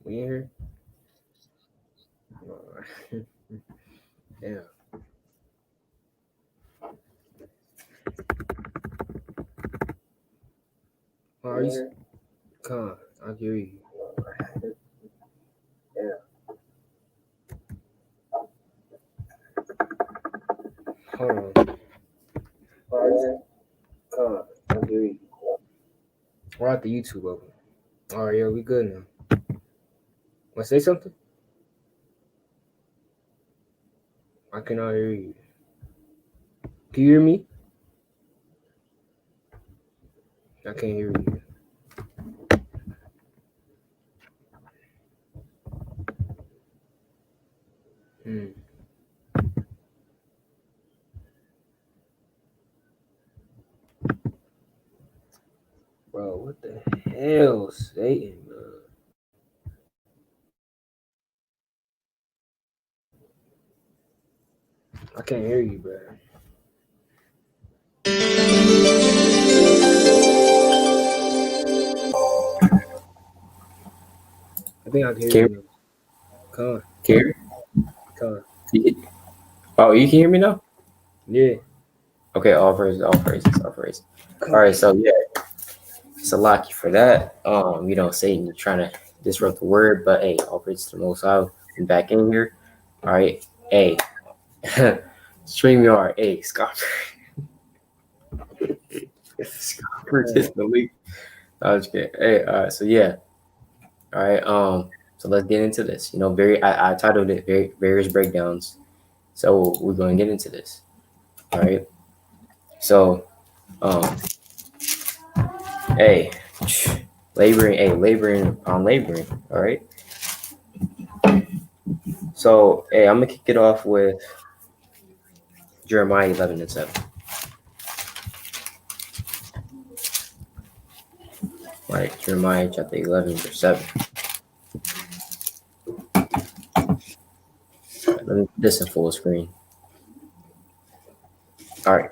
We in here? Alright. Yeah. Are you? Come on, I hear you. Hold on. Come on, I hear you. We're at the YouTube open. All right, yeah, we good now. Want to say something? I cannot hear you. Can you hear me? I can't hear you. Hmm. Bro, what the hell, Satan, bro? I can't hear you, bro. I think I can hear you. Come on. Can you hear me? Come on. Oh, you can hear me now? Yeah. Okay, all praises, all praises, all praises. All right, so yeah, it's a lucky for that. Satan trying to disrupt the word, but hey, all praises to the Most High. I'm back in here. All right, hey, StreamYard, hey, Scott. Scott just the leak. I was kidding. Hey, so yeah, all right. So let's get into this. I titled it various breakdowns. So we're going to get into this. All right. So, hey, laboring upon laboring. All right. So, hey, I'm gonna kick it off with Jeremiah 11:7. Right, Jeremiah chapter 11 verse 7. Let me put this in full screen. All right,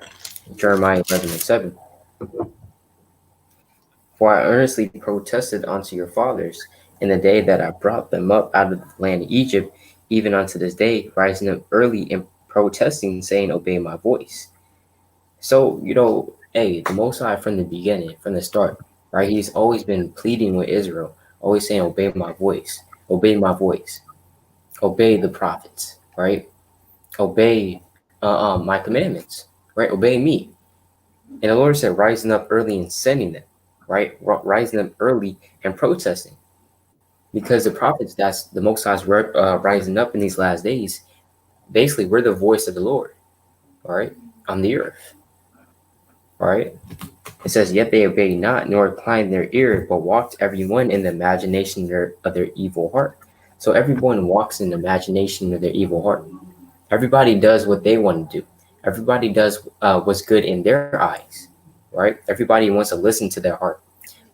Jeremiah 11:7. For I earnestly protested unto your fathers in the day that I brought them up out of the land of Egypt, even unto this day, rising up early and protesting, saying, Obey my voice. So, hey, the Most High from the beginning, from the start, right? He's always been pleading with Israel, always saying, Obey my voice, obey my voice, obey the prophets, right? Obey my commandments, right? Obey me. And the Lord said, rising up early and sending them, right? Rising up early and protesting. Because the prophets, that's the Most High's rising up in these last days. Basically, we're the voice of the Lord, all right, on the earth, all right? It says, yet they obeyed not, nor inclined their ear, but walked every one in the imagination of their evil heart. So everyone walks in the imagination of their evil heart. Everybody does what they want to do. Everybody does what's good in their eyes, right? Everybody wants to listen to their heart.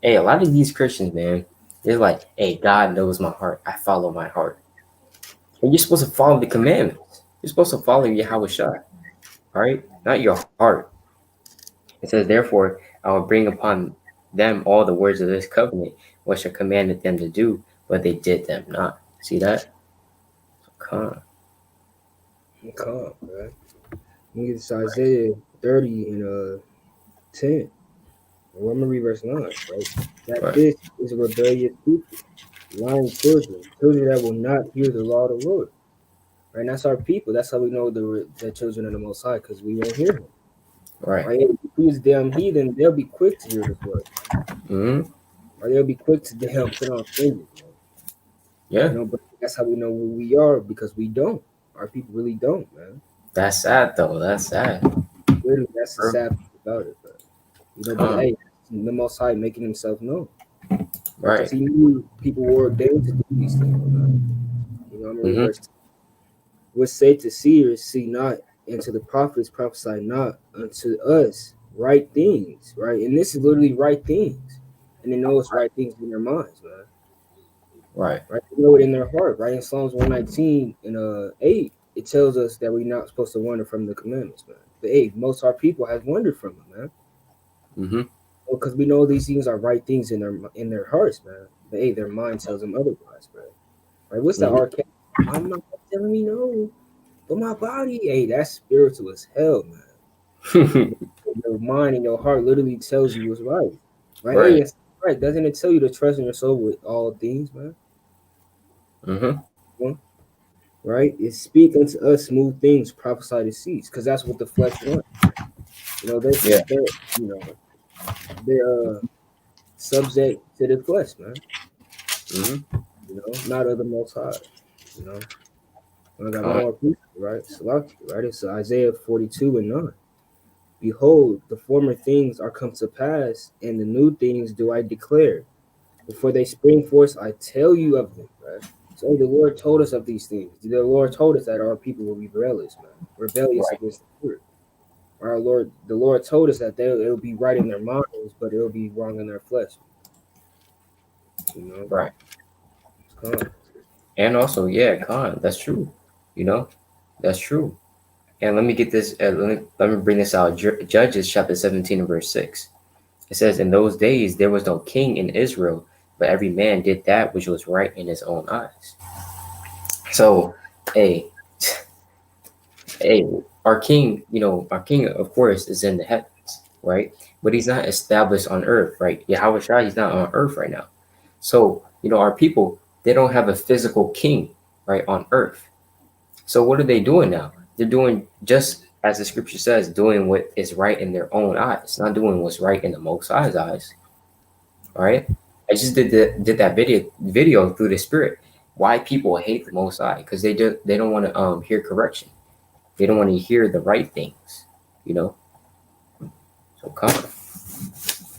Hey, a lot of these Christians, man, they're like, hey, God knows my heart. I follow my heart. And you're supposed to follow the commandments. You're supposed to follow YAHWASHI, right? Not your heart. It says, therefore, I will bring upon them all the words of this covenant, which I commanded them to do, but they did them not. See that? Come Calm, bro. You get to Isaiah 30 and 10. Well, I'm gonna read verse 9, right? That this is a rebellious people, lying children that will not hear the law of the Lord. Right? And that's our people. That's how we know the children of the Most High, because we won't hear him. Right? If he's damn heathen, they'll be quick to hear his word. Mm-hmm. Or they'll be quick to damn put on fingers. Yeah. But that's how we know who we are, because we don't. Our people really don't, man. That's sad, though. That's sad. Literally, that's the sad part about it, bro. But hey, the Most High making himself known. Right. Because he knew people were ordained to do these things. I'm gonna read verse 10. What say to seers, see not, and to the prophets prophesy not unto us right things, right? And this is literally right things. And they know it's right things in their minds, man. Right. They know it in their heart, right? In Psalms 119 and 8, it tells us that we're not supposed to wander from the commandments, man. But hey, most of our people have wandered from them, man. Mm-hmm. Because we know these things are right things in their hearts, man. But hey, their mind tells them otherwise, bro. Right? What's that Mhm. arcade? I'm not telling me no, but my body, hey, that's spiritual as hell, man. Your mind and your heart literally tells you what's right. Right? Hey, Right. it's right. Doesn't it tell you to trust in your soul with all things, man? Mhm. Well, right? It speak unto us smooth things, prophesy to cease, because that's what the flesh wants. You know, Yeah. they're you know they're subject to the flesh, man. Mhm. You know, not of the Most High. You know, and I got one Con. more piece, right? Salaki, right? It's Isaiah 42:9. Behold, the former things are come to pass, and the new things do I declare. Before they spring forth, I tell you of them, right? So the Lord told us of these things. The Lord told us that our people will be rebellious, man, rebellious Right. against the Spirit. The Lord told us that it'll be right in their minds, but it'll be wrong in their flesh. You know, Right. it's calm. And also, yeah, Con. That's true. You know, that's true. And let me get this. Let me bring this out. Judges chapter 17 and verse 6. It says, "In those days there was no king in Israel, but every man did that which was right in his own eyes." So, hey, hey, our king, of course, is in the heavens, right? But he's not established on earth, right? Yahawashi, he's not on earth right now. So, our people, they don't have a physical king, right, on earth. So what are they doing now? They're doing just as the scripture says, doing what is right in their own eyes, not doing what's right in the Most High's eyes. All right. I just did that video through the spirit. Why people hate the Most High? Because they don't want to hear correction. They don't want to hear the right things. You know. So come.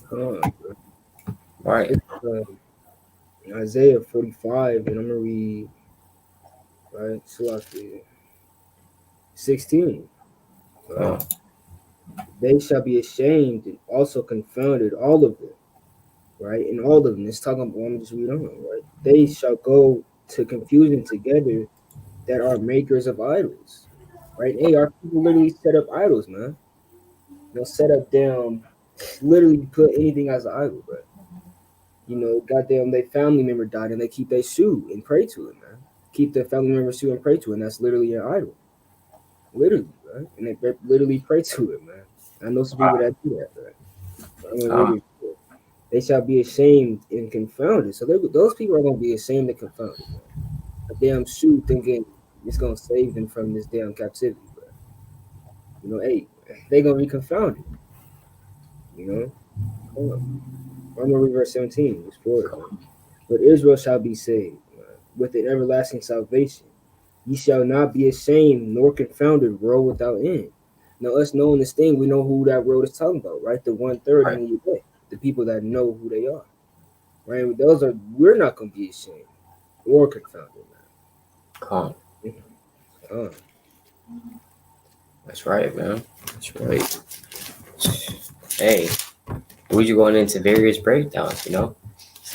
Calm. All right. It's Isaiah 45, and I'm gonna read right Salaki 16. Right, Come. they shall be ashamed and also confounded, all of them. Right, and all of them. It's talking about. Let me just read on. Right, they shall go to confusion together that are makers of idols. Right, hey, our people literally set up idols, man. They'll set up them, literally put anything as an idol, bro. You know, goddamn, their family member died and they keep their shoe and pray to it, man. Keep their family member's shoe and pray to it, and that's literally an idol. Literally, right? And they literally pray to it, man. I know some people Wow. that do that, right? I'm gonna read Come. it. They shall be ashamed and confounded. So those people are gonna be ashamed and confounded, man. A damn shoe thinking it's gonna save them from this damn captivity, bro. You know, hey, they gonna be confounded. You know, come on. I'm gonna read verse 17. It's for it, man. But Israel shall be saved, man, with an everlasting salvation. Ye shall not be ashamed nor confounded, world without end. Now, us knowing this thing, we know who that world is talking about, right? The 1/3 Right. in the day, the people that know who they are, right? We're not gonna be ashamed or confounded, Come. man. Uh, That's right, man. That's right. Hey, we're just going into various breakdowns. Some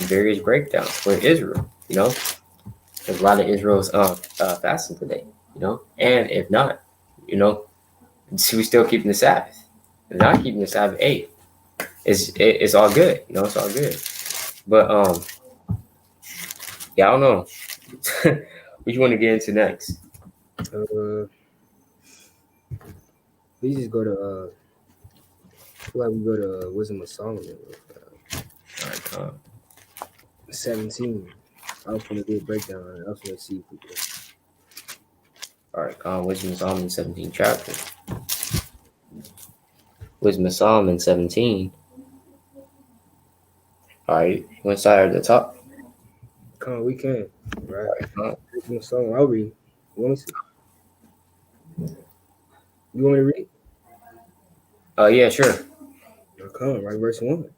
various breakdowns for Israel. Because a lot of Israel's fasting today. And if not, you know, we still keeping the Sabbath. If not keeping the Sabbath, hey, it's all good. It's all good. But yeah, I don't know. What you want to get into next? uh, we just go to I feel like we go to Wisdom of Solomon, All right, come. 17. I was gonna do a breakdown on it. I was gonna see if we could. All right, come. Wisdom of Solomon 17 chapter. Wisdom of Solomon 17. All right, you want to start at the top? Come on, we can, All right? right, come. Wisdom of Solomon. I'll read. You want me to? You want me to read? Yeah, sure. Come, right? Verse 1.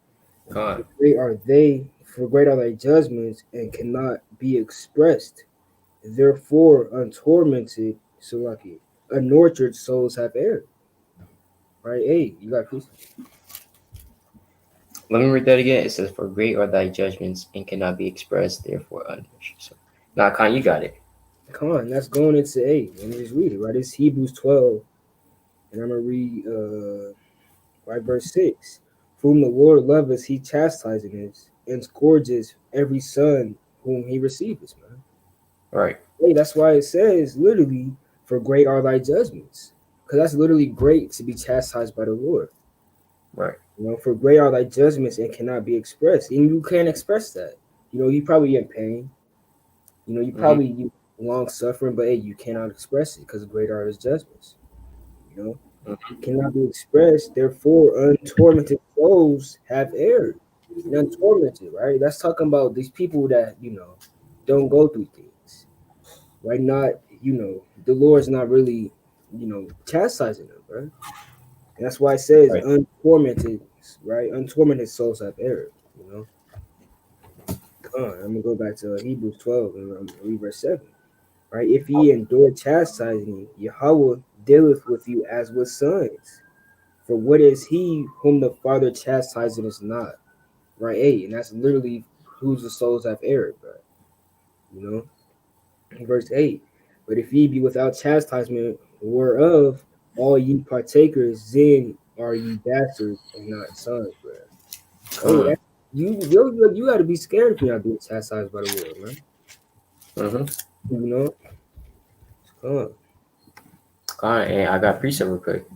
Come. For great are thy judgments, and cannot be expressed. Therefore, untormented, Salaki, untortured souls have erred. Right? Hey, you got peace. Let me read that again. It says, "For great are thy judgments, and cannot be expressed, therefore unmeasured." So, now, Khan, you got it. Come on, that's going into A. Let me just read it, right? It's Hebrews 12, and I'm going to read right, verse 6. For whom the Lord loveth, he chastiseth and scourges every son whom he receives, man. Right. Hey, that's why it says literally, for great are thy judgments. Because that's literally great to be chastised by the Lord. Right. For great are thy judgments and cannot be expressed. And you can't express that. You probably in pain. You Mm-hmm. probably long suffering, but hey, you cannot express it because great are his judgments. Cannot be expressed. Therefore, untormented souls have erred. And untormented, right? That's talking about these people that don't go through things, right? Not the Lord's not really chastising them, right? And that's why it says Right. untormented, right? Untormented souls have erred. I'm gonna go back to Hebrews 12 and read verse 7. Right? If ye endure chastising, Yahweh dealeth with you as with sons. For what is he whom the Father chastises is not? Right? Hey, and that's literally whose the souls have erred, bro. Verse 8. But if ye be without chastisement, whereof all ye partakers, then are ye bastards and not sons, bro. Hey, Come. you got to be scared if you're not being chastised by the Lord, man. Mm-hmm. You know, come And I got precept real quick.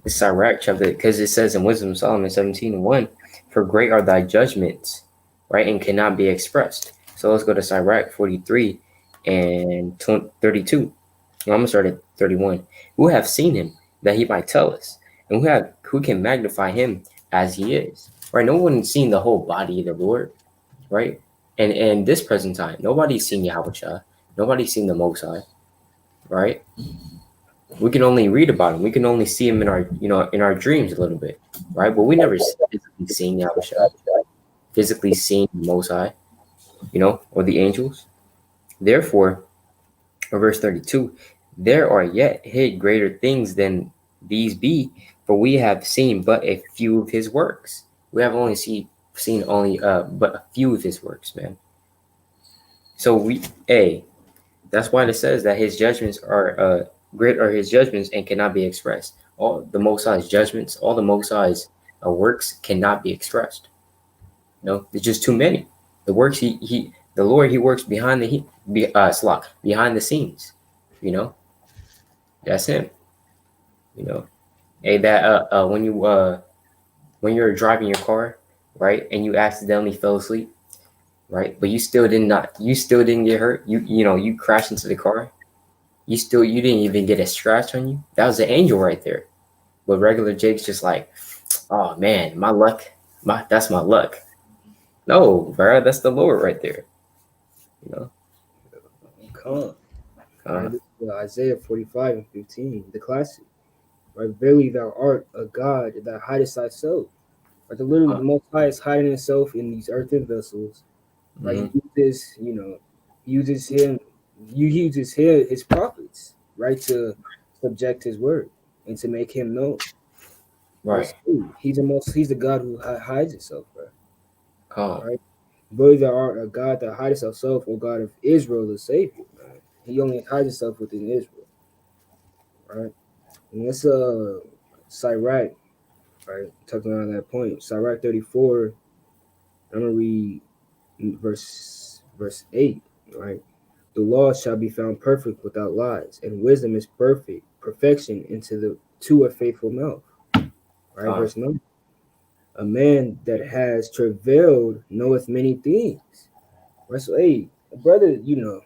It's Sirach chapter, because it says in Wisdom of Solomon 17:1, for great are thy judgments, right, and cannot be expressed. So let's go to Sirach 43 and 32. Well, I'm gonna start at 31. Who have seen him that he might tell us, and who can magnify him as he is? Right? No one's seen the whole body of the Lord, right? And this present time, nobody's seen Yahushua. Nobody's seen the Most High, right? We can only read about him. We can only see him in our dreams a little bit, right? But we never physically seen Yahushua, physically seen the Most High, or the angels. Therefore, verse 32, there are yet hid greater things than these be, for we have seen but a few of his works. We have only seen only but a few of his works, man. So that's why it says that his judgments are great are his judgments and cannot be expressed. All the Most High's judgments, all the Most High's works cannot be expressed. There's just too many. The works the Lord, he works behind behind the scenes. That's him. Hey, that when you're driving your car, right, and you accidentally fell asleep, right, but you still didn't get hurt. You crashed into the car. You didn't even get a scratch on you. That was an angel right there. But regular Jake's just like, oh man, my luck, that's my luck. No, bro, that's the Lord right there. on. Uh, Right? This is Isaiah 45 and 15, the classic. Right? Verily thou art a God that hidest thyself. Right? Literally the Most High is hiding himself in these earthen vessels. Right? mm-hmm. Uses him, uses his prophets, right, to subject his word and to make him known. Right. Verse 2, he's the God who hides himself, bro. Calm. Right? Verily thou art a God that hidest thyself, O God of Israel, the Savior, man. He only hides himself within Israel, right? And that's Sirach, right? Talking on that point. Sirach 34, I'm gonna read verse 8, right? The law shall be found perfect without lies, and wisdom is perfection to a faithful mouth. Right, Calm. verse 9. A man that has travailed knoweth many things. Right. So hey, brother, you know,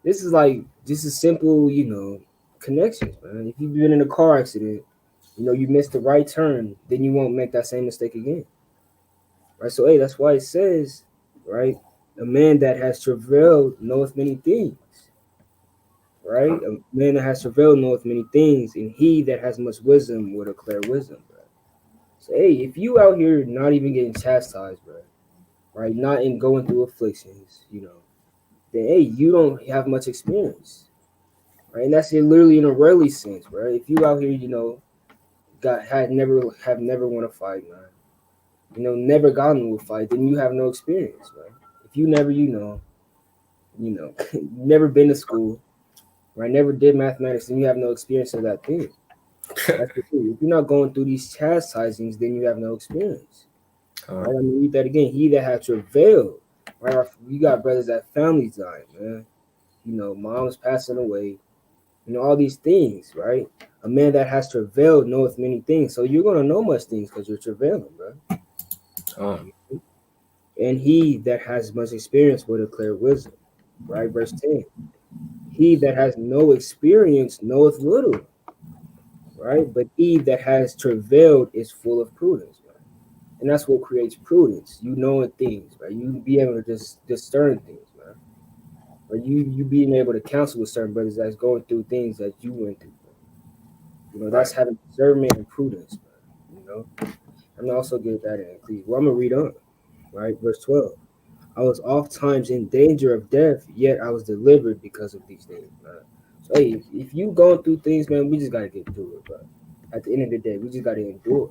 this is simple, connections, man. If you've been in a car accident, you missed the right turn, then you won't make that same mistake again. Right. So hey, that's why it says, right, a man that has travailed knoweth many things. Right? A man that has travailed knoweth many things, and he that has much wisdom will declare wisdom, bro. So hey, if you out here not even getting chastised, bro, right? Not in going through afflictions, then hey, you don't have much experience. Right? And that's literally in a rarely sense, right? If you out here, have never won a fight, man. Never gotten into a fight, then you have no experience, right? If you never, never been to school, right? Never did mathematics, then you have no experience of that thing. That's the thing. If you're not going through these chastisings, then you have no experience. Con. Right? I mean, read that again. He that had travailed. Right? You got brothers that families dying, man. You know, moms passing away. You know, all these things, right? A man that has travailed knoweth many things. So you're gonna know much things because you're travailing, bro. Con. And he that has much experience will declare wisdom. Right? Verse 10. He that has no experience knoweth little, right? But he that has travailed is full of prudence, right? And that's what creates prudence. You knowing things, right? You be able to just discern things, man. Or you being able to counsel with certain brothers that's going through things that you went through. Man. You know, that's Right. having discernment and prudence, man. You know, I'm also get that in Ecclesiastes. Well, I'm gonna read on, right? Verse 12. I was oft times in danger of death, yet I was delivered because of these things, man. So hey, if you going through things, man, we just gotta get through it, bro. At the end of the day, we just gotta endure.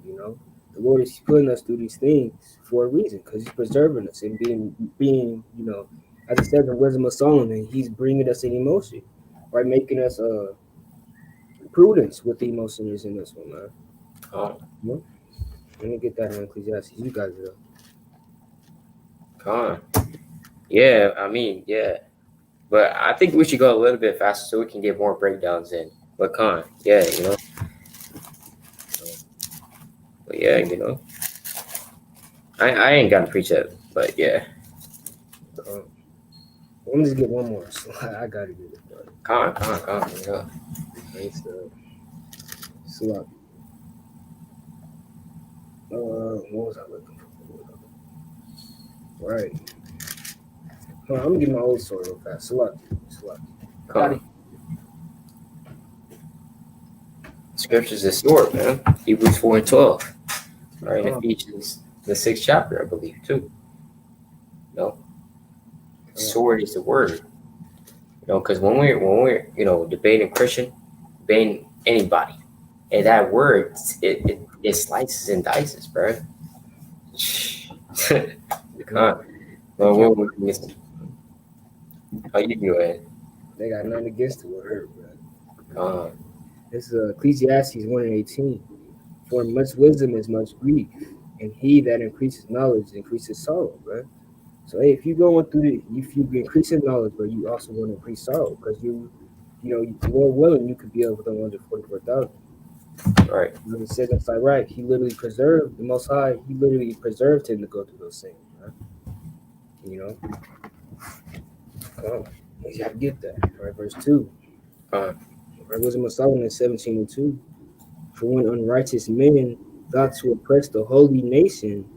You know, the Lord is putting us through these things for a reason, because He's preserving us and being, you know, as it says in Wisdom of Solomon, He's bringing us in emotion, right, making us prudence with the emotion is in this one, man. Con. You know? Let me get that in Ecclesiastes. You guys are. Con. Yeah, I mean, yeah. But I think we should go a little bit faster so we can get more breakdowns in. But con, yeah, you know. But yeah, you know. I ain't gotta preach it, but yeah. Let me just get one more. So I gotta get it, bro. Con, yeah. It's Slop. What was I looking for? Right. Hold on, I'm gonna get my old sword real fast. Slop. Con. Scriptures is short, man. Hebrews 4 and 12. Right, in Ephesians, the 6th chapter, I believe, too. No. Sword is the word. You know, because when we're you know debating Christian, debating anybody, and that word it slices and dices, bro. Well, how you go ahead? They got nothing against the word, bro. This is Ecclesiastes 1 and 18. For much wisdom is much grief, and he that increases knowledge increases sorrow, bro. So hey, if you going through if you increase in knowledge, but you also want to increase sorrow, because you know, Lord willing, you could be up with 144,000. Right. When it says inside, right, He literally preserved the Most High. He literally preserved him to go through those things, right? You know, you gotta get that. Right, verse 2. Right, Wisdom of Solomon 17 and 2. For when unrighteous men thought to oppress the holy nation,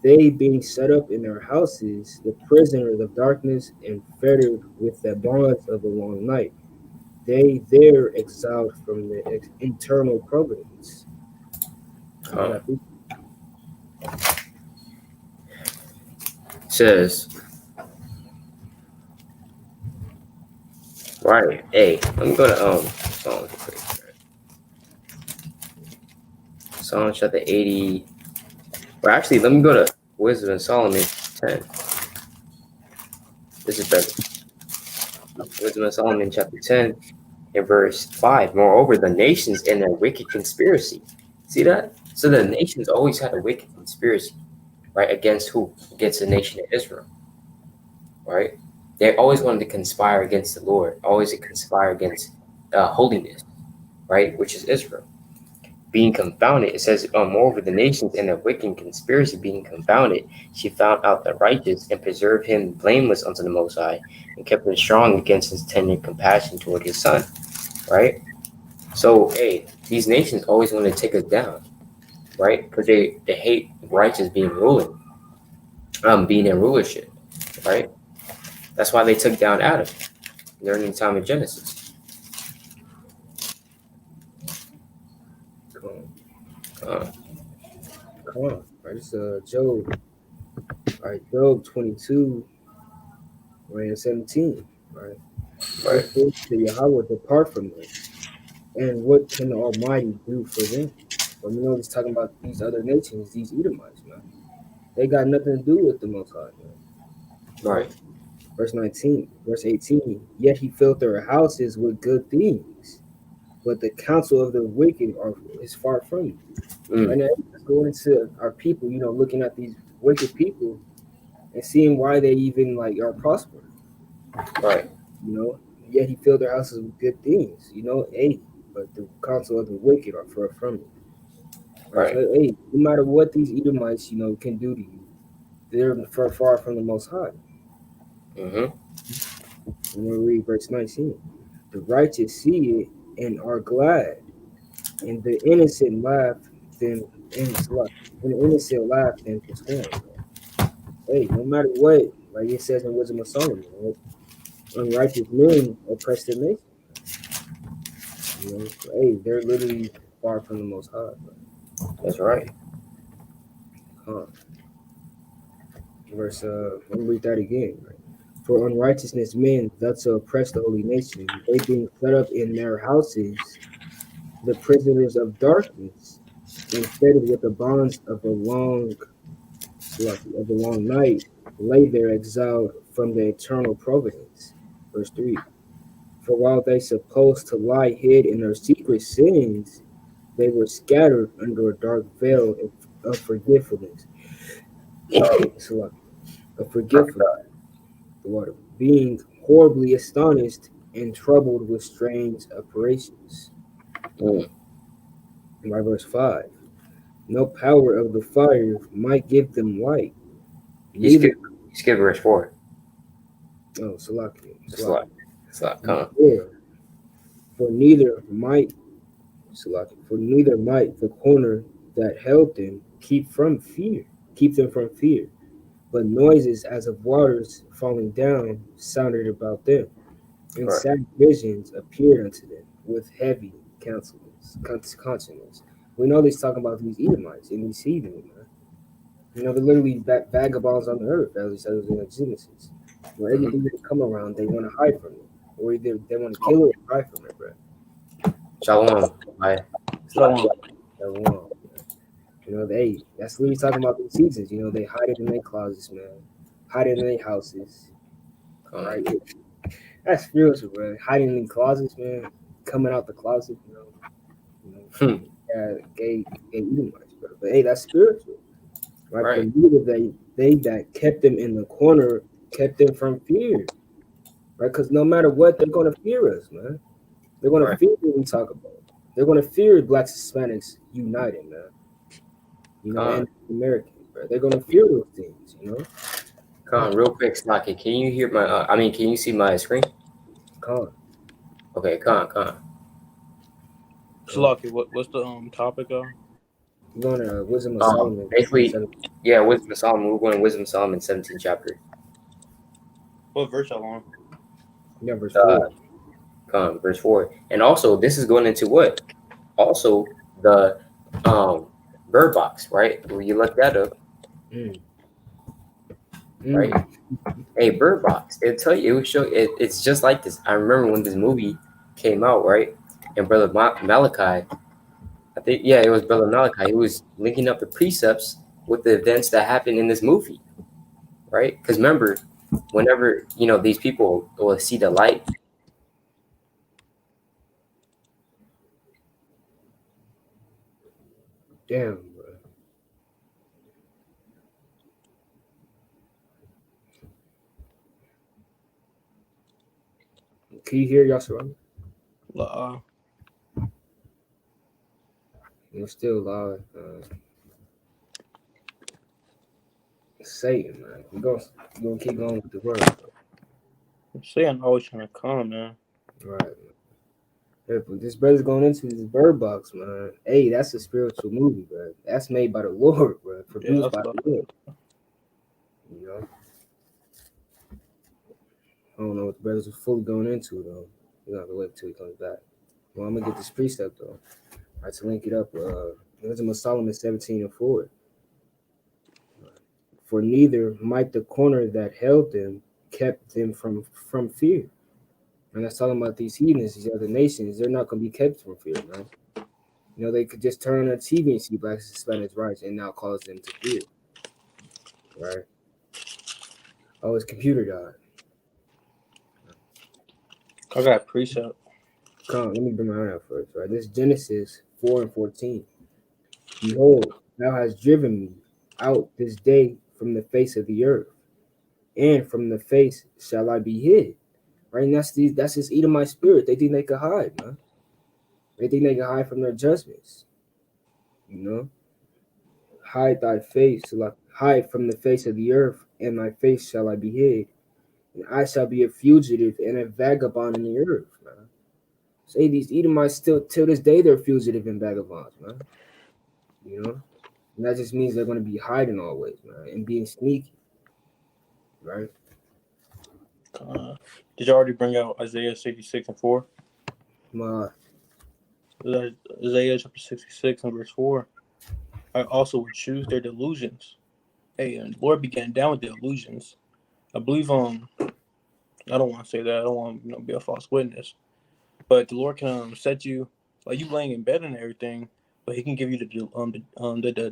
they being set up in their houses, the prisoners of darkness and fettered with the bonds of a long night, they there exiled from the internal providence. Says, right. Hey, let me go to Psalms quick. Psalm chapter 80. Or actually, let me go to Wisdom of Solomon 10. This is better. Wisdom of Solomon chapter 10 and verse 5. Moreover, the nations in their wicked conspiracy. See that? So the nations always had a wicked conspiracy, right? Against who? Against the nation of Israel, right? They always wanted to conspire against the Lord, always to conspire against holiness, right? Which is Israel. Being confounded, it says, moreover, the nations in their wicked conspiracy being confounded, she found out the righteous and preserved him blameless unto the Most High, and kept him strong against his tender compassion toward his son, right? So, hey, these nations always want to take us down, right? Because they hate righteous being ruling, being in rulership, right? That's why they took down Adam during the time of Genesis. Come on. Right, it's Job. All right, Job 22, right, and 17. Right. Right. Wherefore the YAHWAH depart from them, and what can the Almighty do for them? But you know, he's talking about these other nations, these Edomites, man. They got nothing to do with the Most High, man. Right. Verse 19, verse 18. Yet he filled their houses with good things, but the counsel of the wicked is far from you. Right now, let's go into our people, looking at these wicked people and seeing why they even like are prospering. Right. Yet he filled their houses with good things. But the counsel of the wicked are far from you. Right. So, no matter what these Edomites, can do to you, they're far from the Most High. Mm-hmm. I'm going to read verse 19. The righteous see it and are glad, and the innocent laugh then for scorn. Hey, no matter what, like it says in Wisdom of Solomon, right? Unrighteous men oppress their nation. So, they're literally far from the Most High. Bro. That's right. Verse, let me read that again. Right? For unrighteousness men thus oppress the holy nation, they being set up in their houses, the prisoners of darkness, and fettered with the bonds of a long night, lay there exiled from the eternal providence. Verse 3. For while they supposed to lie hid in their secret sins, they were scattered under a dark veil of forgetfulness. Of forgetfulness, the water, being horribly astonished and troubled with strange operations. And by verse 5. No power of the fire might give them light. You skip verse 4. Oh, Salaki. For neither might the corner that held them keep them from fear. But noises as of waters falling down sounded about them, and sad visions appeared unto them with heavy consonants. We know he's talking about these Edomites and these heathen, man. They're literally vagabonds on the earth, as he says in Genesis. Where everything that come around, they want to hide from it, or either they want to kill it or hide from it, bro. Shalom. Shalom. That's literally talking about the seasons. They hide it in their closets, man. Hide it in their houses. Right? That's spiritual, bro. Hiding in closets, man. Coming out the closet, gay Edomites, bro. But that's spiritual. Right? But neither they that kept them in the corner kept them from fear. Right? Because no matter what, they're gonna fear us, man. They're gonna fear what we talk about. They're gonna fear Blacks Hispanics united, man. And Americans, bro. They're gonna fear those things, Real quick, Slocky, can you hear my? Can you see my screen? Okay, Slocky, what's the topic of? We're going to Wisdom of Solomon. Basically, Wisdom of Solomon. We're going to Wisdom of Solomon, 17th chapter. What verse y'all on? Yeah, verse 4. Verse 4. And also, this is going into what? Also, the bird box, right? Will you look that up? Right? Hey, bird box. It'll tell you. It will show. It's just like this. I remember when this movie came out, right? And Brother Malachi, I think, it was Brother Malachi. He was linking up the precepts with the events that happened in this movie, right? Because remember, whenever these people will see the light. Damn, bro. Can you hear Yashua? You're still loud. Satan, man. We're gonna keep going with the word. Satan always trying to come, man. Right. Yeah, but this brother's going into this bird box, man. Hey, that's a spiritual movie, bro. That's made by the Lord, bro. Produced by the Lord. I don't know what the brothers are fully going into, though. We have to wait until he comes back. Well, I'm gonna get this precept though. All right, to link it up. Wisdom of Solomon 17 and 4. For neither might the corner that held them kept them from fear. And that's talking about these heathens, these other nations. They're not gonna be kept from fear, man. They could just turn on the TV and see Blacks and Hispanics rights and now cause them to fear. Right? Oh, his computer died. I got precept. Come, let me bring mine out first, right? This is Genesis 4:14. Behold, thou hast driven me out this day from the face of the earth, and from the face shall I be hid. Right? And that's this Edomite spirit. They think they can hide, man. They think they can hide from their judgments. You know? Hide thy face, hide from the face of the earth, and thy face shall I be hid. And I shall be a fugitive and a vagabond in the earth, man. Say these Edomites still till this day they're fugitive and vagabonds, man. You know? And that just means they're gonna be hiding always, man, and being sneaky, right? Did you already bring out Isaiah 66:4? My Isaiah chapter 66 and verse 4. I also would choose their delusions. Hey, and the Lord began down with the illusions. I believe I don't want to say that. I don't want to be a false witness. But the Lord can set you, like you laying in bed and everything, but He can give you the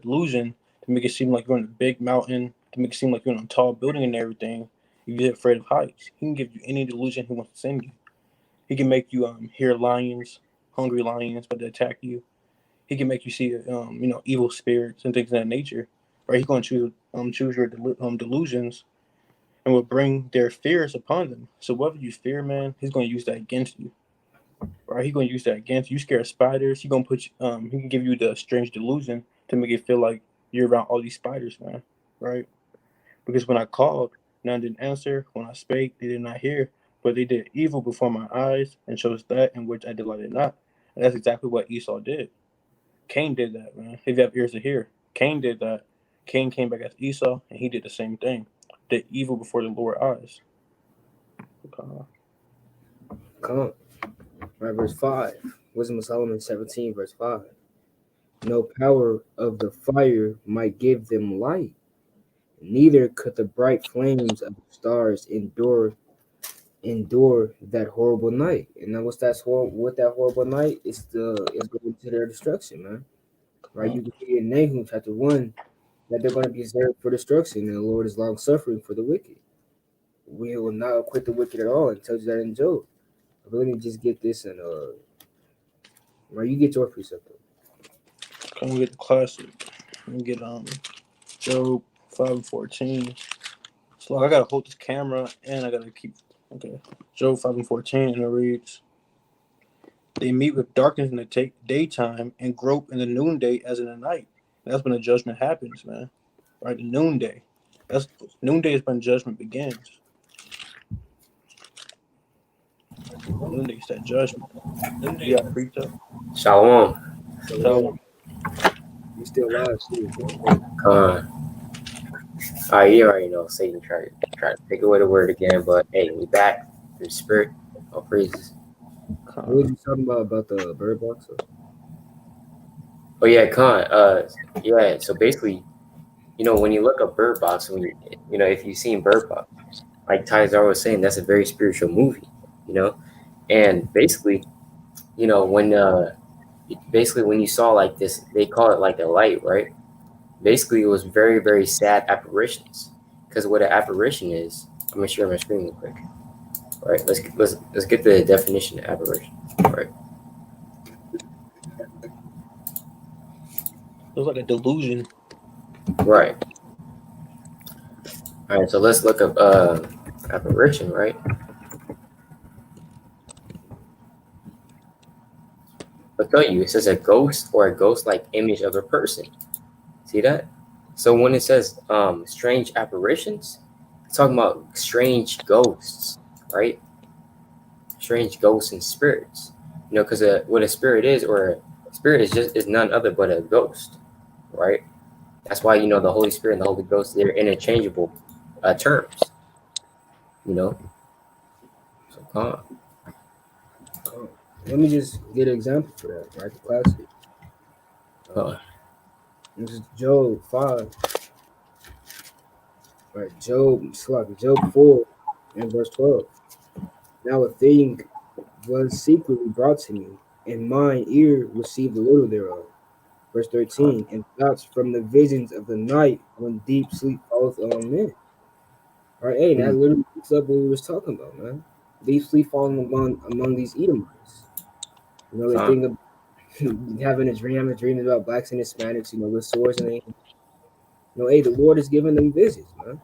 delusion to make it seem like you're on a big mountain, to make it seem like you're in a tall building and everything. If you get afraid of heights, He can give you any delusion He wants to send you. He can make you hear lions, hungry lions, but they attack you. He can make you see evil spirits and things of that nature. Right? He's going to choose your delusions and will bring their fears upon them. So whatever you fear, man, He's going to use that against you. Right? He's going to use that against you. You scared of spiders. He's going to put he can give you the strange delusion to make it feel like you're around all these spiders, man. Right? Because when I called, none didn't answer. When I spake, they did not hear. But they did evil before my eyes and chose that in which I delighted not. And that's exactly what Esau did. Cain did that, man. If you have ears to hear, Cain did that. Cain came back as Esau, and he did the same thing. Did evil before the Lord's eyes. Come. Right, verse 5. Wisdom of Solomon 17, verse 5. No power of the fire might give them light, neither could the bright flames of the stars endure that horrible night. And then what that horrible night is going to their destruction, man. Right? You can see in Nahum chapter 1 that they're going to be reserved for destruction, and the Lord is long suffering for the wicked. We will not acquit the wicked at all, and tells you that in Job. But let me just get this and right, you get your precept. Come we get the classic. Let me get Job 5:14. So I gotta hold this camera and I gotta keep Job 5:14, and it reads, they meet with darkness in the daytime and grope in the noonday as in the night. And that's when the judgment happens, man. Right, the noonday. Noonday is when judgment begins. Noonday is that judgment. You got precept. Shalom. So You still alive, too. You already know Satan tried to take away the word again, but hey, we back through the spirit. All praises. What was you talking about the bird box? Oh yeah, yeah. So basically, when you look up Bird Box, if you've seen Bird Box, like Taizyar was saying, that's a very spiritual movie, and basically, when you saw like this, they call it like a light, right? Basically, it was very, very sad apparitions. Because what an apparition is, I'm gonna share my screen real quick. All right, let's get the definition of apparition. All right. it was like a delusion. Right. All right. So let's look up apparition, right? I'll tell you, it says a ghost or a ghost-like image of a person. See that? So when it says strange apparitions, it's talking about strange ghosts, right? Strange ghosts and spirits. Because what a spirit is, or a spirit is none other but a ghost, right? That's why the Holy Spirit and the Holy Ghost, they're interchangeable terms. So Let me just get an example for that, right? The classic. This is Job 5. Right, Job 4 and verse 12. Now a thing was secretly brought to me, and mine ear received a little thereof. Verse 13. And thoughts from the visions of the night when deep sleep falleth on men. All right, hey, that literally picks up what we was talking about, man. Deep sleep falling among these Edomites. You know, they think of having a dream about blacks and Hispanics, you know, with swords and things. You know, hey, the Lord is giving them visits, man.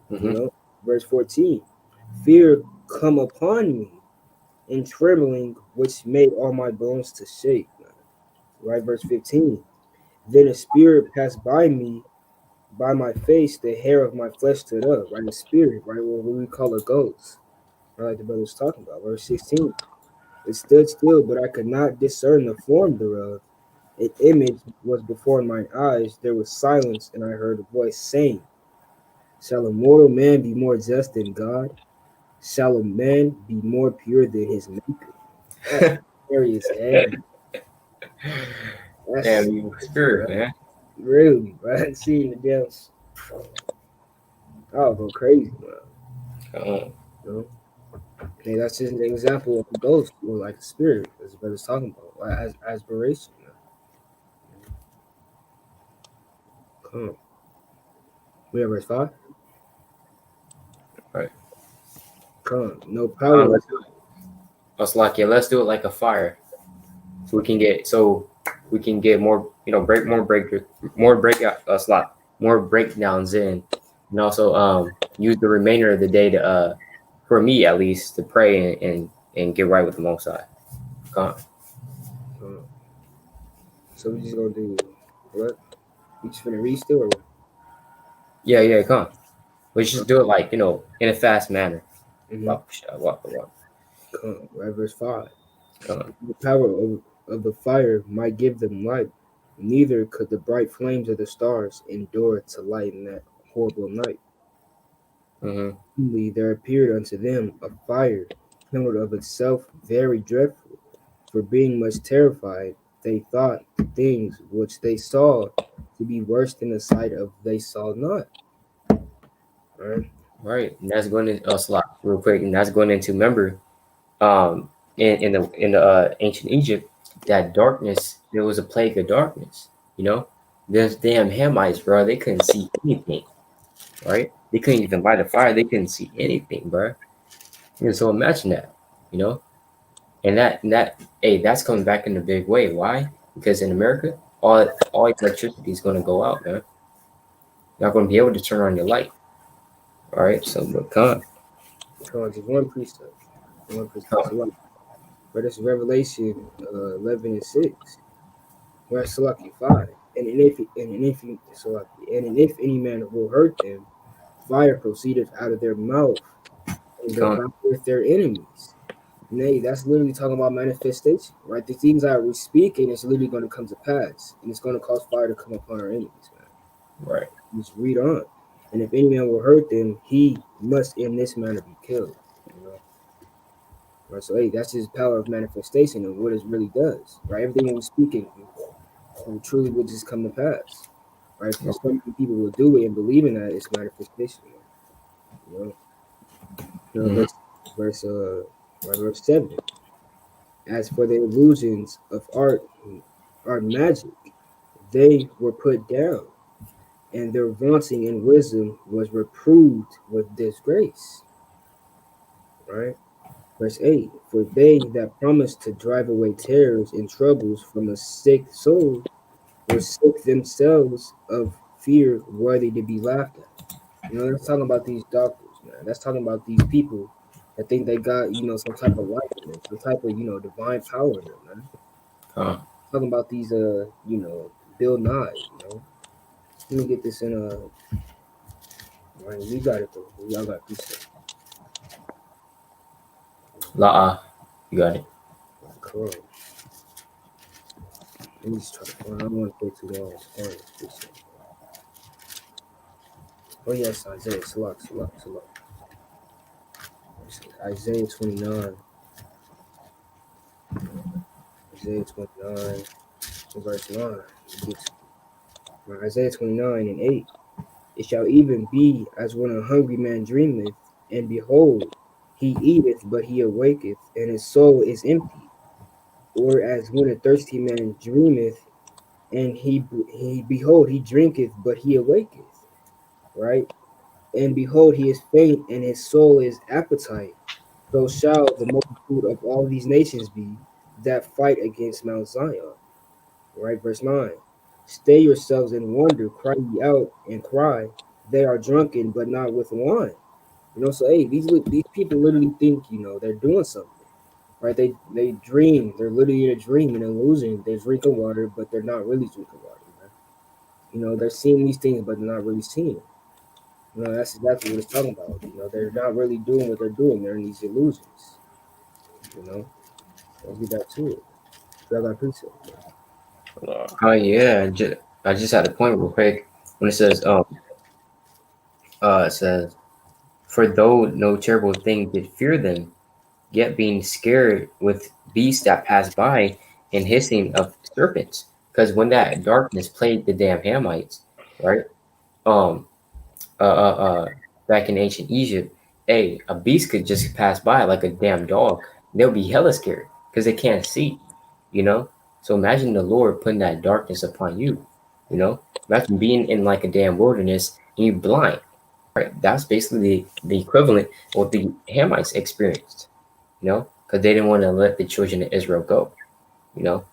You know, verse 14, fear come upon me and trembling, which made all my bones to shake. Man. Right, verse 15, then a spirit passed by me, by my face, the hair of my flesh stood up. Right, a spirit, right, what we call a ghost. Right, like the brother was talking about. Verse 16, it stood still, but I could not discern the form thereof. An image was before mine eyes. There was silence, and I heard a voice saying, shall a mortal man be more just than God? Shall a man be more pure than his maker? That's serious, heavy. That's Damn, you spirit, bro. man. Really, bro. Seeing the depths, I'll go crazy, man. You know? Hey, that's just an example of a ghost or like a spirit, as the brother's talking about, like as aspiration. Man. Come on. We have verse 5. Right. Come on. No power. Let's do it. Let's do it like a fire, so we can get more, you know, more breakdowns in, and also use the remainder of the day to for me at least to pray and get right with the Most High. Come on. So we just gonna do what? We just finna read still or what? Yeah, come on. We just do it like, you know, in a fast manner. Come on, right, verse 5. The power of the fire might give them light, neither could the bright flames of the stars endure to lighten that horrible night. Only there appeared unto them a fire, kindled of itself very dreadful. For being much terrified, they thought the things which they saw to be worse than the sight of they saw not. Right. And that's going into us real quick, and that's going into, remember, in the ancient Egypt, that darkness, there was a plague of darkness. You know, those damn Hamites, bro, they couldn't see anything. Right? They couldn't even light a fire. They couldn't see anything, bro. And so imagine that, you know, and that's coming back in a big way. Why? Because in America, all electricity is going to go out, man. You're not going to be able to turn on your light. All right, so but come on. Just one precept. So, but it's Revelation 11 and 6. Where Salaki 5. And if any man will hurt them, fire proceedeth out of their mouth and devoureth their enemies. Nay, that's literally talking about manifestation, right? The things that we speak and it's literally going to come to pass, and it's going to cause fire to come upon our enemies, man. Right. Just read on. And if any man will hurt them, he must in this manner be killed. You know? Right, so hey, that's his power of manifestation and what it really does. Right? Everything we're speaking truly will just come to pass. Right? For some people will do it and believe in that, it's manifestation. You know? Verse 7. As for the illusions of art magic, they were put down, and their vaunting in wisdom was reproved with disgrace. Right? Verse 8. For they that promised to drive away terrors and troubles from a sick soul were sick themselves of fear worthy to be laughed at. You know, that's talking about these doctors, man. That's talking about these people that think they got, you know, some type of life in them, some type of, you know, divine power in them, man. Talking about these, you know, Bill Nye, you know. Let me get this in, right, we got it, though. Y'all got this. You got it. Cool. Let me just try to find, I don't want to take too long. Oh, yes, Isaiah, Salak. Isaiah 29. Isaiah 29, verse 9. Isaiah 29 and 8. It shall even be as when a hungry man dreameth, and behold, he eateth, but he awaketh, and his soul is empty. Or as when a thirsty man dreameth, and he behold, he drinketh, but he awaketh. Right? And behold, he is faint, and his soul is appetite. So shall the multitude of all these nations be. that fight against Mount Zion. Right, verse 9. Stay yourselves in wonder, cry ye out and cry. They are drunken, but not with wine. So hey, these people literally think they're doing something, right? They dream. They're literally in a dream and illusion. They're drinking water, but they're not really drinking water. They're seeing these things, but they're not really seeing it. That's exactly what it's talking about. They're not really doing what they're doing. They're in these illusions. I'll get back to it. So I got precept. Oh yeah, I just had a point real quick when it says it says, for though no terrible thing did fear them, yet being scared with beasts that pass by and hissing of serpents. Because when that darkness plagued the damn Hamites, right? Um, uh, uh, uh, back in ancient Egypt, a beast could just pass by like a damn dog. They'll be hella scared because they can't see, you know. So imagine the Lord putting that darkness upon you, you know. Imagine being in like a damn wilderness and you're blind, right? That's basically the equivalent of what the Hamites experienced, because they didn't want to let the children of Israel go, you know.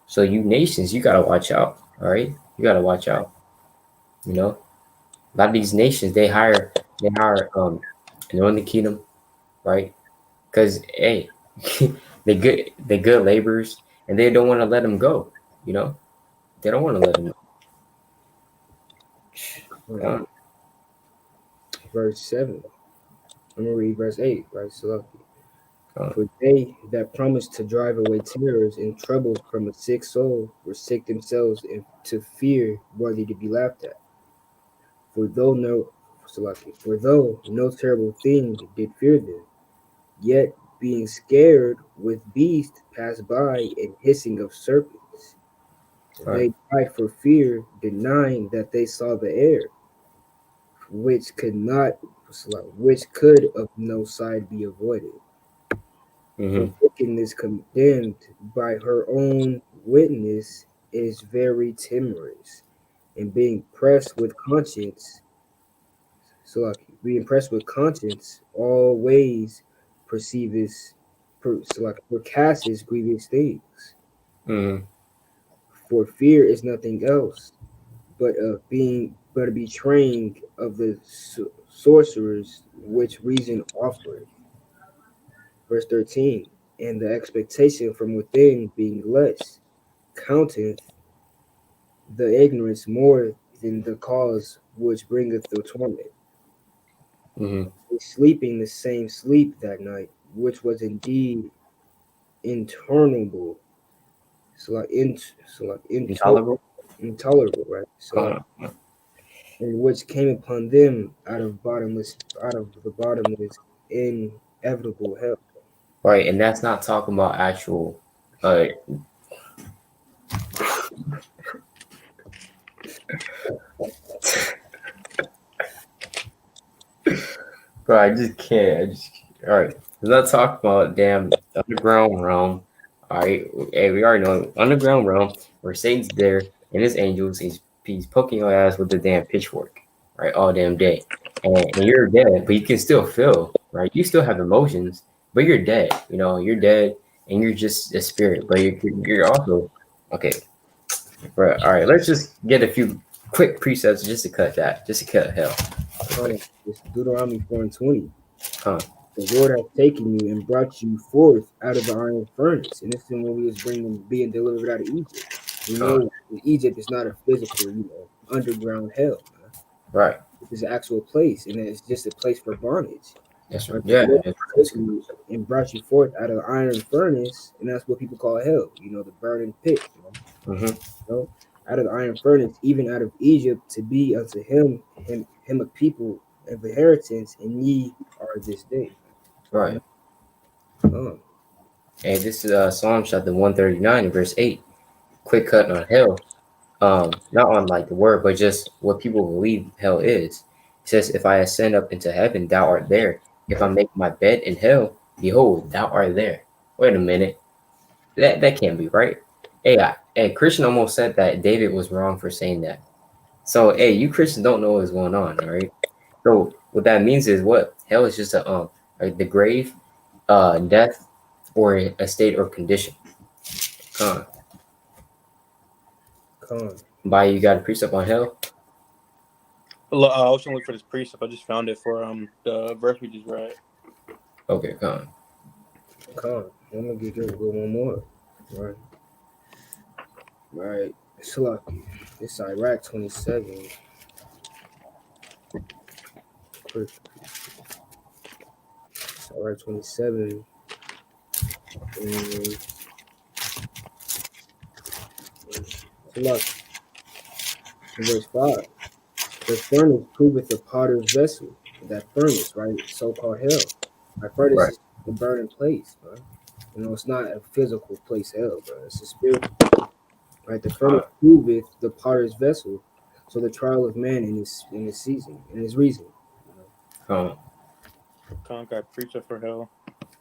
So you nations, you gotta watch out, all right? You gotta watch out, you know. A lot of these nations they hire the Northern Kingdom, right? Because hey, they good laborers, and they don't want to let them go, you know. They don't want to let them go. Verse 7. I'm going to read verse 8, right? So, Uh, for they that promised to drive away terrors and troubles from a sick soul were sick themselves and to fear worthy to be laughed at. For though no terrible thing did fear them, yet being scared with beasts passed by and hissing of serpents, right. they died for fear, denying that they saw the air, which could not, which could of no side be avoided. For Mm-hmm. wickedness condemned by her own witness is very timorous, and being pressed with conscience, being pressed with conscience always perceives, forecasts grievous things. Mm-hmm. For fear is nothing else but a betraying of the sorcerers which reason offered. Verse 13. And the expectation from within being less counteth the ignorance more than the cause which bringeth the torment. Mm-hmm. Sleeping the same sleep that night, which was indeed intolerable, Intolerable. intolerable, right? Uh, And which came upon them out of the bottomless, inevitable hell. right, and that's not talking about actual. Uh, bro, I just can't. All right. Let's not talk about damn underground realm. All right. Hey, we already know underground realm where Satan's there and his angels. He's poking your ass with the damn pitchfork, right, all damn day, and you're dead, but you can still feel, right? You still have emotions, but you're dead. You're dead, and you're just a spirit, but you're also okay. Bro, all right. Let's just get a few quick precepts just to cut hell. It's Deuteronomy 4:20. Huh. The Lord hath taken you and brought you forth out of the iron furnace. And this is when we was being delivered out of Egypt. Huh. Egypt is not a physical, underground hell. Man. Right. It's an actual place, and it's just a place for bondage. That's right. Right? The Yeah. Lord took you and brought you forth out of the iron furnace, and that's what people call hell. The burning pit. Mm-hmm. Out of the iron furnace, even out of Egypt, to be unto him a people of inheritance, and ye are this day. Right. Oh, And this is Psalm chapter 139, verse 8. Quick cut on hell. Not on like the word, but just what people believe hell is. It says, if I ascend up into heaven, thou art there. If I make my bed in hell, behold, thou art there. Wait a minute. That can't be right. Hey, Christian almost said that David was wrong for saying that. So, hey, you Christians don't know what's going on, all right? So, what that means is what? Hell is just like the grave, death, or a state or condition. Con. By you got a precept on hell? I was trying to look for this precept. I just found it for the verse we just read. Okay, con. I'm gonna get you one more. Right. It's lucky. It's Iraq 27. Quick. It's Iraq 27. It's lucky. Verse 5. The furnace proveth the potter's vessel. That furnace, right? So-called hell. My furnace Right. is the burning place, bro. You know, it's not a physical place, hell, bro. It's a spiritual. Right? The furnace proveth the potter's vessel. So the trial of man in his season, in his reason. Con. Got precept for hell.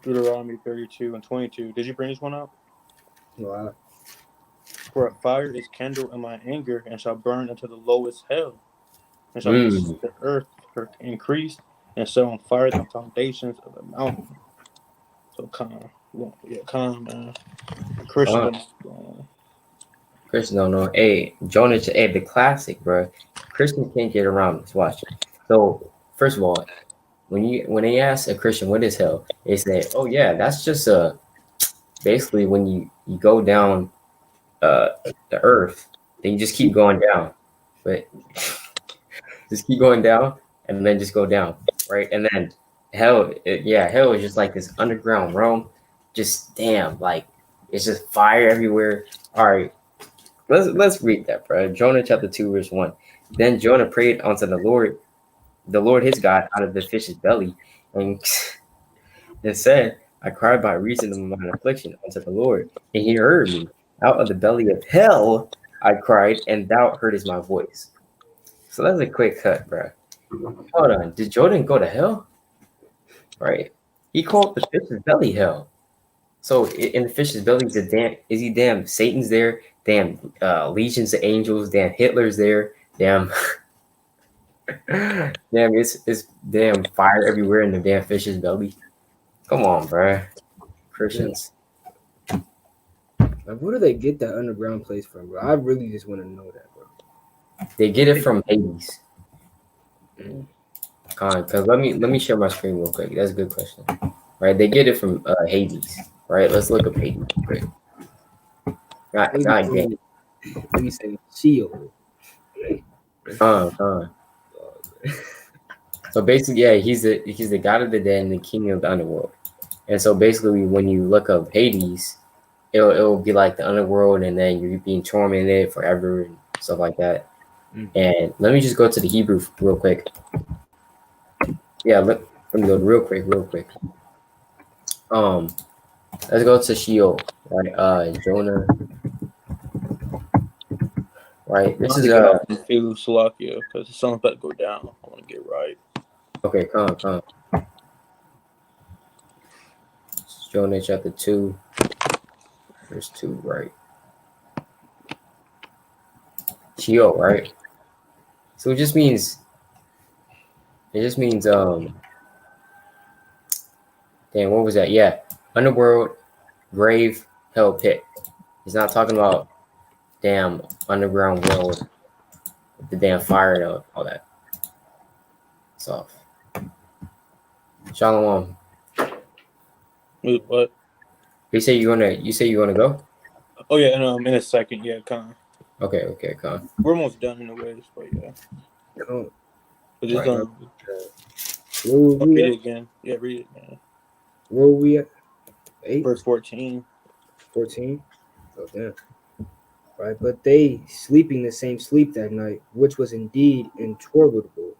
Deuteronomy 32 and 22. Did you bring this one up? No, For a fire is kindled in my anger and shall burn into the lowest hell, and shall consume the earth her increased, and set on fire the foundations of the mountain. So calm, man. Christian don't know. Hey, Jonah, hey, the classic, bro. Christian can't get around this. Watch. So first of all, when they ask a Christian what is hell, they say, "Oh yeah, that's just basically when you go down the earth, then you just keep going down, but just keep going down and then just go down, right? And then hell is just like this underground realm, just damn, like it's just fire everywhere. All right, let's read that, bro. Jonah chapter 2 verse 1. Then Jonah prayed unto the Lord his God out of the fish's belly, and it said, I cried by reason of mine affliction unto the Lord, and he heard me. Out of the belly of hell I cried, and thou heardest my voice. So that's a quick cut, bro. Hold on. Did Jordan go to hell? Right. He called the fish's belly hell. So in the fish's belly is he damn Satan's there? Damn legions of angels, damn Hitler's there, damn damn it's damn fire everywhere in the damn fish's belly. Come on, bro. Christians. Like, where do they get that underground place from, bro? I really just want to know that, bro. They get it from Hades. Because let me share my screen real quick. That's a good question. Right? They get it from Hades. Right? Let's look up Hades real quick. Not game. Let me say Sheol. So basically, yeah, he's the god of the dead and the king of the underworld. And so basically, when you look up Hades, it'll be like the underworld, and then you're being tormented forever and stuff like that. And let me just go to the Hebrew real quick. Yeah, let me go real quick. Let's go to Sheol, right? Jonah. Right. This is confused, Salakia, because the sun's about to go down. I want to get right. Okay, come. Jonah chapter 2, verse 2, right? Sheol, right? So it just means damn, what was that? Yeah. Underworld, grave, hell pit. He's not talking about damn underground world, the damn fire and all that. So Shalom. What? You say you wanna go? Oh yeah, in a second, yeah, Con. Okay, Con. We're almost done in a way, but yeah. But just read it again. Yeah, read it again. Where were we at? 8? Verse 14. 14? Oh, damn. Right, but they sleeping the same sleep that night, which was indeed intolerable.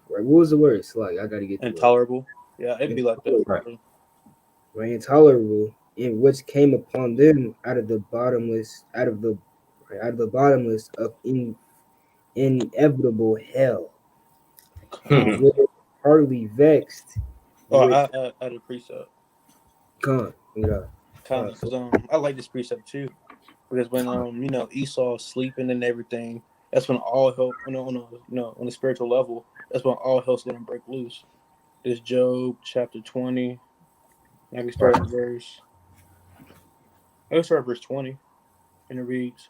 Right, what was the word? It's like I gotta get intolerable. Yeah, it'd be like that. Right, intolerable, in which came upon them out of the bottomless of inevitable hell. Hardly vexed. I had a precept. Because I like this precept too, because when Esau sleeping and everything, that's when all hell on the spiritual level, that's when all hell's gonna break loose. This Job chapter 20 I can start at verse. I can start at verse 20, and it reads,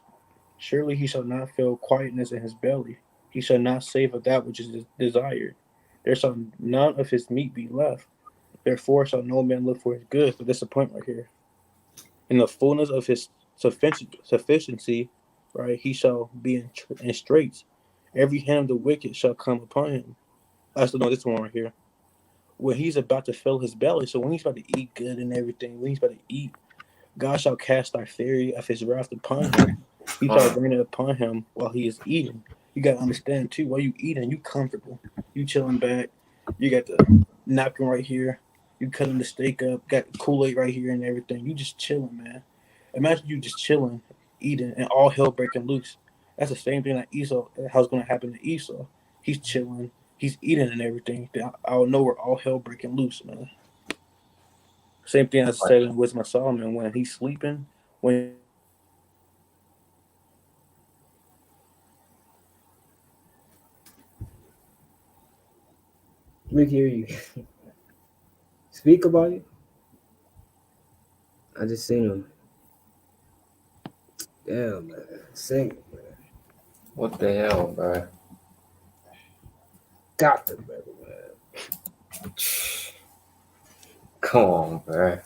"Surely he shall not feel quietness in his belly. He shall not save of that which is desired. There shall none of his meat be left. Therefore shall no man look for his goods." But this is the point right here. In the fullness of his sufficiency, right, he shall be in straits. Every hand of the wicked shall come upon him. I still know this one right here. When he's about to fill his belly, so when he's about to eat good and everything, when he's about to eat, God shall cast thy fury of his wrath upon him. He shall Con. rain it upon him while he is eating. You gotta understand too, while you eating, you comfortable. You chilling back. You got the napkin right here. You cutting the steak up, got Kool-Aid right here and everything. You just chilling, man. Imagine you just chilling, eating, and all hell breaking loose. That's the same thing that Esau, how's gonna happen to Esau. He's chilling, he's eating and everything. Out of nowhere, all hell breaking loose, man. Same thing as I said in Wisdom of Solomon, when he's sleeping, when he's eating, he got all hell breaking loose. When he's eating, he got all hell breaking loose. We hear you. Speak about it. I just seen him. Damn, man. Sing it, man. What the hell, bro? Got the brother, man. Come on, bro.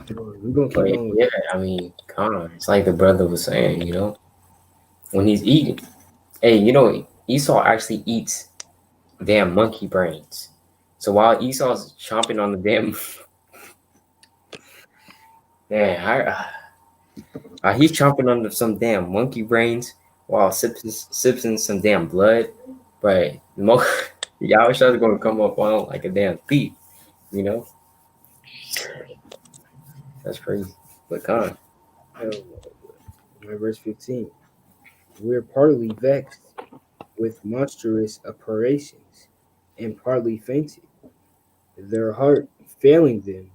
We're gonna keep But going. yeah, I mean, con. It's like the brother was saying, when he's eating. Hey, Esau actually eats damn monkey brains. So while Esau's chomping on the damn, man, he's chomping on some damn monkey brains while sipping some damn blood. But Yahweh gonna come up on him like a damn thief, you know? That's crazy. But con. Hell no. Verse 15. We're partly vexed with monstrous operations, and partly fainted, their heart failing them,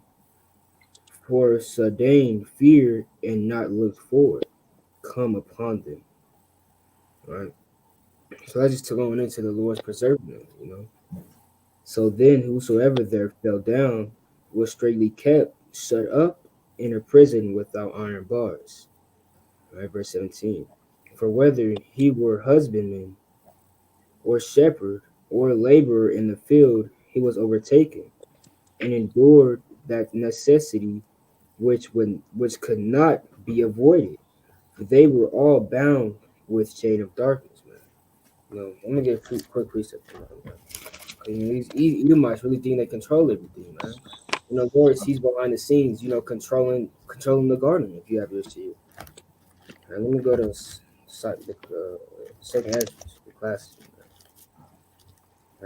for sudden fear and not looked forward come upon them. Right? So that's just going into the Lord's preserving them. So then whosoever there fell down was straightly kept shut up in a prison without iron bars. Right, verse 17. For whether he were husbandman or shepherd or laborer in the field, he was overtaken and endured that necessity which could not be avoided. For they were all bound with chain of darkness, man. I'm gonna get a quick precept for that, man. These Edomites really think they control everything, man. Lord sees behind the scenes, controlling the garden. If you have your seed, let me go to the second Ezra, the class.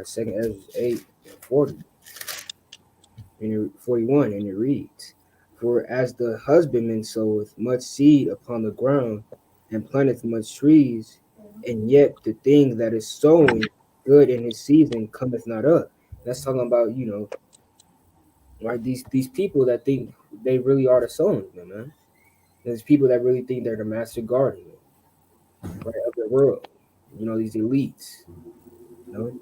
Second Ezra 8:40 and 41, and it reads, "For as the husbandman soweth much seed upon the ground, and planteth much trees, and yet the thing that is sown good in his season cometh not up." That's talking about, right? These people that think they really are the sowing, man. There's people that really think they're the master gardener, right, of the world. These elites, and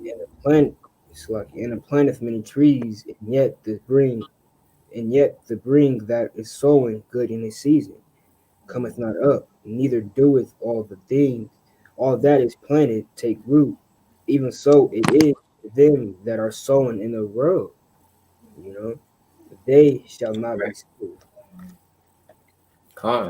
the plant it's like and the planteth many trees, and yet the bring that is sowing good in his season cometh not up, neither doeth all that is planted take root. Even so it is to them that are sown in the world, you know, they shall not be Right. saved. Con.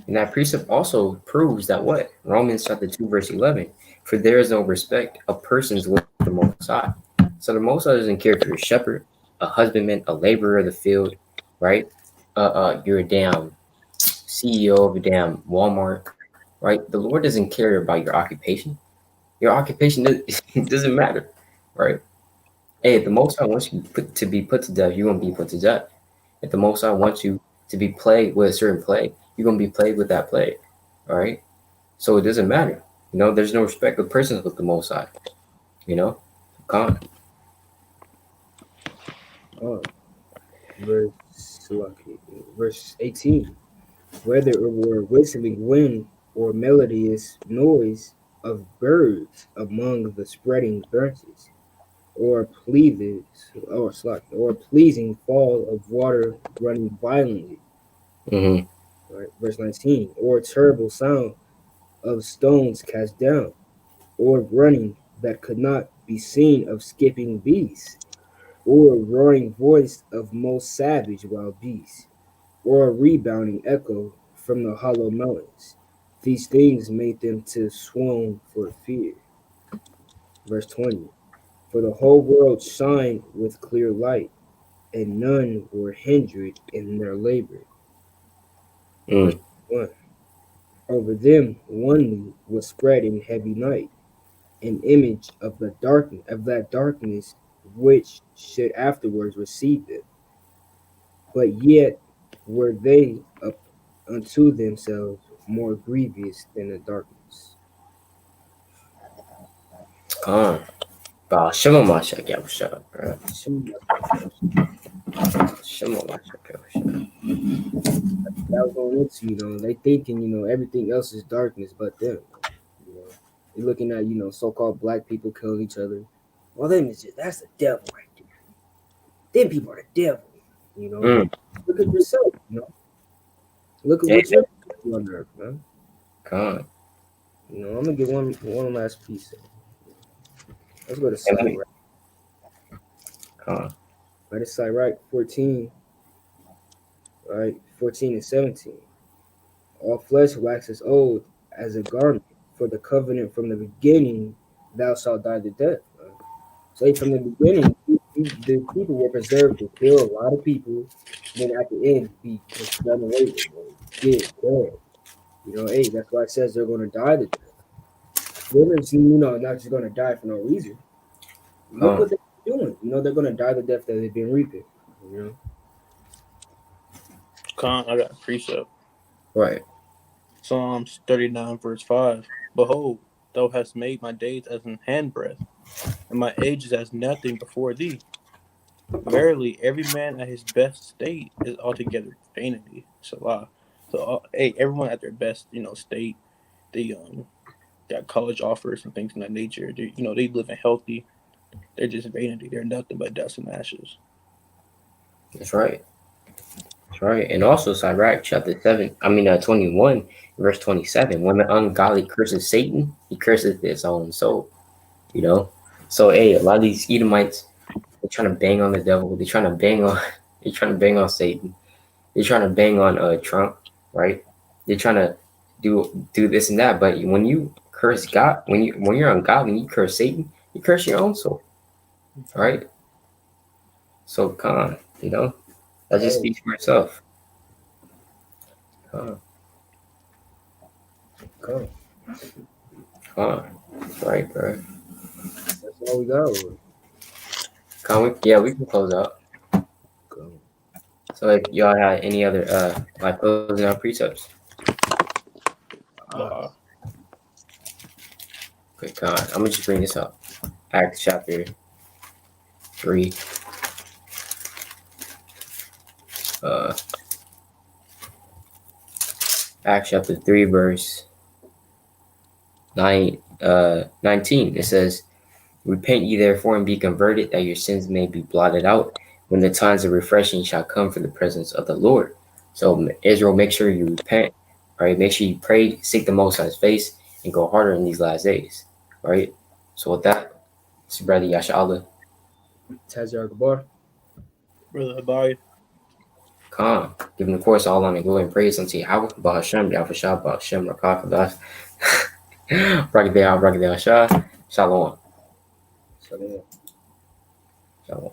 And that precept also proves that what? Romans chapter 2, verse 11. For there is no respect of persons with the Most High. So the Most High doesn't care if you're a shepherd, a husbandman, a laborer of the field, right? You're a damn CEO of a damn Walmart, right? The Lord doesn't care about your occupation. Your occupation doesn't matter, right? Hey, if the Most High wants you to be put to death, you're going to be put to death. If the Most High wants you to be plagued with a certain plague, you're going to be plagued with that plague, all right? So it doesn't matter. There's no respect of persons with the Most High, Con. Oh, verse 18. Whether it were whistling wind or melodious noise of birds among the spreading branches, or pleasing fall of water running violently. Mm-hmm. Right? Verse 19, or terrible sound of stones cast down, or running that could not be seen of skipping beasts, or roaring voice of most savage wild beasts, or a rebounding echo from the hollow mountains. These things made them to swoon for fear. Verse 20, for the whole world shined with clear light, and none were hindered in their labor. Verse Mm. 1, over them only was spread in heavy night, an image of that darkness which should afterwards receive them. But yet were they up unto themselves more grievous than the darkness. BAHASHAM Masha Yahwasha, bro. Shoot, BAHASHAM Masha Yahwasha. that was going into, they thinking, everything else is darkness but them. They're looking at, so-called black people killing each other. Well, that's the devil right there. Them people are the devil. Mm. Look at yourself. Look at what you're doing on earth, man. Con. I'm gonna get one last piece. Let's go to Sirach. Con. Right, it's Sirach 14, right? 14 and 17. All flesh waxes old as a garment, for the covenant from the beginning thou shalt die the death. Right? So from the beginning, the people were preserved to kill a lot of people, then at the end be just done away with, dead. Hey, that's why it says they're gonna die the death. They're not just gonna die for no reason. Look what they're doing. They're gonna die the death that they've been reaping. I got a precept. Right. Psalms 39, verse 5. Behold, thou hast made my days as an handbreadth, and my ages as nothing before thee. Verily, every man at his best state is altogether vanity. Salah. So, everyone at their best, state, they got college offers and things of that nature. They living healthy. They're just vanity. They're nothing but dust and ashes. That's right. That's right. And also Sirach chapter 21, verse 27. When the ungodly curses Satan, he curses his own soul. So a lot of these Edomites, they're trying to bang on the devil. They're trying to bang on Satan. They're trying to bang on Trump, right? They're trying to do this and that. But when you curse God, when you're ungodly, and you curse Satan, you curse your own soul, right? So that just speaks for itself. Right, bro. That's all we got. We can close out. So if y'all had any other closing out precepts. Okay, I'm gonna just bring this up. Acts chapter 3. Acts chapter 3, verse 19. It says, repent ye therefore and be converted, that your sins may be blotted out, when the times of refreshing shall come from the presence of the Lord. So Israel, make sure you repent, right? Make sure you pray, seek the Most High's face, and go harder in these last days, right? So with that, it's your brother Yasha Taizyar Gabar. Brother Abayah. Giving the course all honor and glory and praise unto Yahweh, BAHASHAM, YAHWASHI, BAHASHAM, Rakakadas, Rakadeh, Shah, Shalom. Shalom. Shalom.